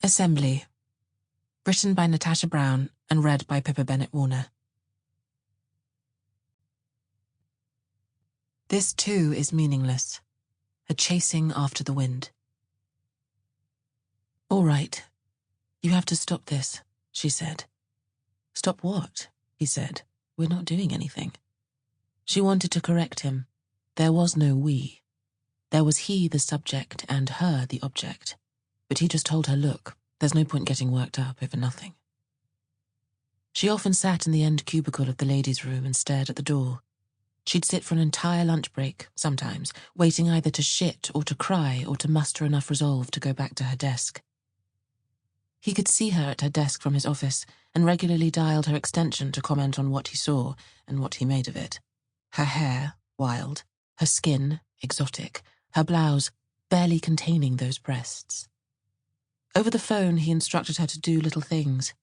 Assembly. Written by Natasha Brown and read by Pippa Bennett-Warner. This too is meaningless, a chasing after the wind. All right, you have to stop this, she said. Stop what? He said. We're not doing anything. She wanted to correct him. There was no we. There was he the subject and her the object. But he just told her, look, there's no point getting worked up over nothing. She often sat in the end cubicle of the ladies' room and stared at the door. She'd sit for an entire lunch break, sometimes, waiting either to shit or to cry or to muster enough resolve to go back to her desk. He could see her at her desk from his office and regularly dialed her extension to comment on what he saw and what he made of it. Her hair, wild, her skin, exotic, her blouse, barely containing those breasts. Over the phone, he instructed her to do little things.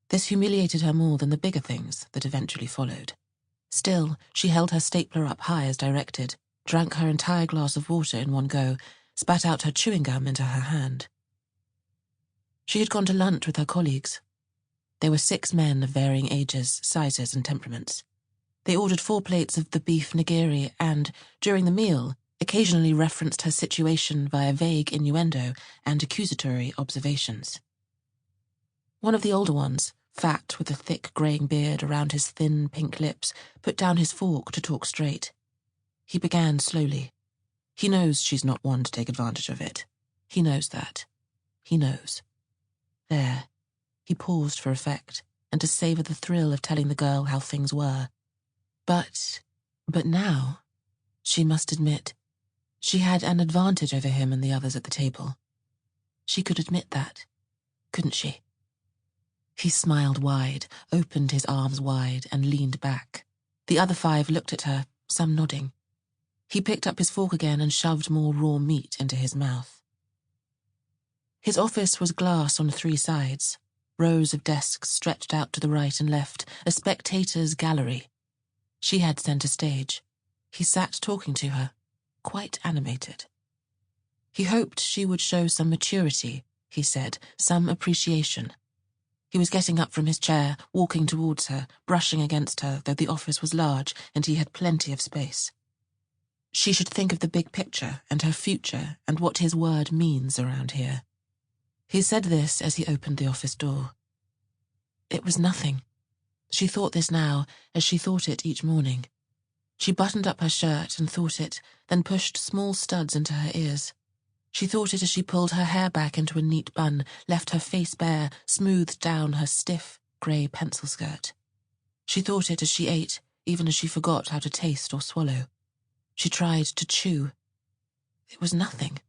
This humiliated her more than the bigger things that eventually followed. Still, she held her stapler up high as directed, drank her entire glass of water in one go, spat out her chewing gum into her hand. She had gone to lunch with her colleagues. They were 6 men of varying ages, sizes, and temperaments. They ordered 4 plates of the beef nigiri and, during the meal, occasionally referenced her situation via vague innuendo and accusatory observations. One of the older ones, fat with a thick greying beard around his thin pink lips, put down his fork to talk straight. He began slowly. He knows she's not one to take advantage of it. He knows that. He knows. There. He paused for effect, and to savour the thrill of telling the girl how things were. But now, she must admit, she had an advantage over him and the others at the table. She could admit that, couldn't she? He smiled wide, opened his arms wide, and leaned back. The other 5 looked at her, some nodding. He picked up his fork again and shoved more raw meat into his mouth. His office was glass on 3 sides, rows of desks stretched out to the right and left, a spectator's gallery. She had centre stage. He sat talking to her, quite animated. He hoped she would show some maturity, he said, some appreciation. He was getting up from his chair, walking towards her, brushing against her, though the office was large and he had plenty of space. She should think of the big picture and her future and what his word means around here. He said this as he opened the office door. It was nothing. She thought this now, as she thought it each morning. She buttoned up her shirt and thought it, then pushed small studs into her ears. She thought it as she pulled her hair back into a neat bun, left her face bare, smoothed down her stiff, grey pencil skirt. She thought it as she ate, even as she forgot how to taste or swallow. She tried to chew. It was nothing.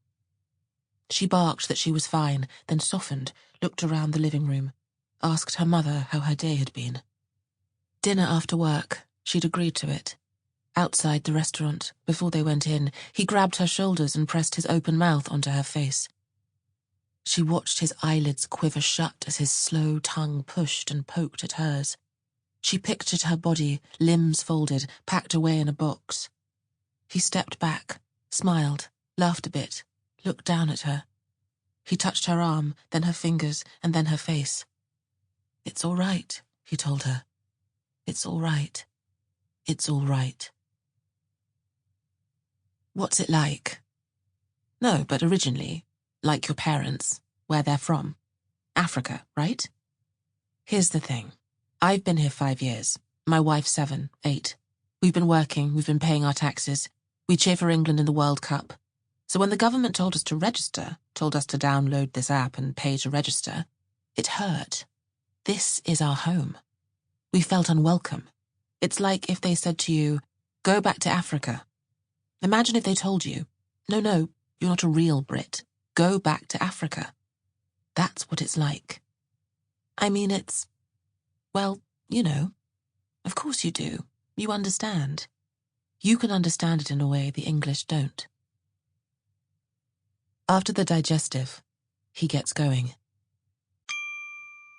She barked that she was fine, then softened, looked around the living room, asked her mother how her day had been. Dinner after work, she'd agreed to it. Outside the restaurant, before they went in, he grabbed her shoulders and pressed his open mouth onto her face. She watched his eyelids quiver shut as his slow tongue pushed and poked at hers. She pictured her body, limbs folded, packed away in a box. He stepped back, smiled, laughed a bit, looked down at her. He touched her arm, then her fingers, and then her face. It's all right, he told her. It's all right. It's all right. What's it like? No, but originally, like your parents, where they're from. Africa, right? Here's the thing. I've been here 5 years. My wife 7, 8. We've been working, we've been paying our taxes. We cheer for England in the World Cup. So when the government told us to register, told us to download this app and pay to register, it hurt. This is our home. We felt unwelcome. It's like if they said to you, go back to Africa. Imagine if they told you, no, you're not a real Brit. Go back to Africa. That's what it's like. I mean, it's, well, you know, of course you do. You understand. You can understand it in a way the English don't. After the digestive, he gets going.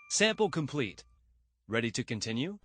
Sample complete. Ready to continue?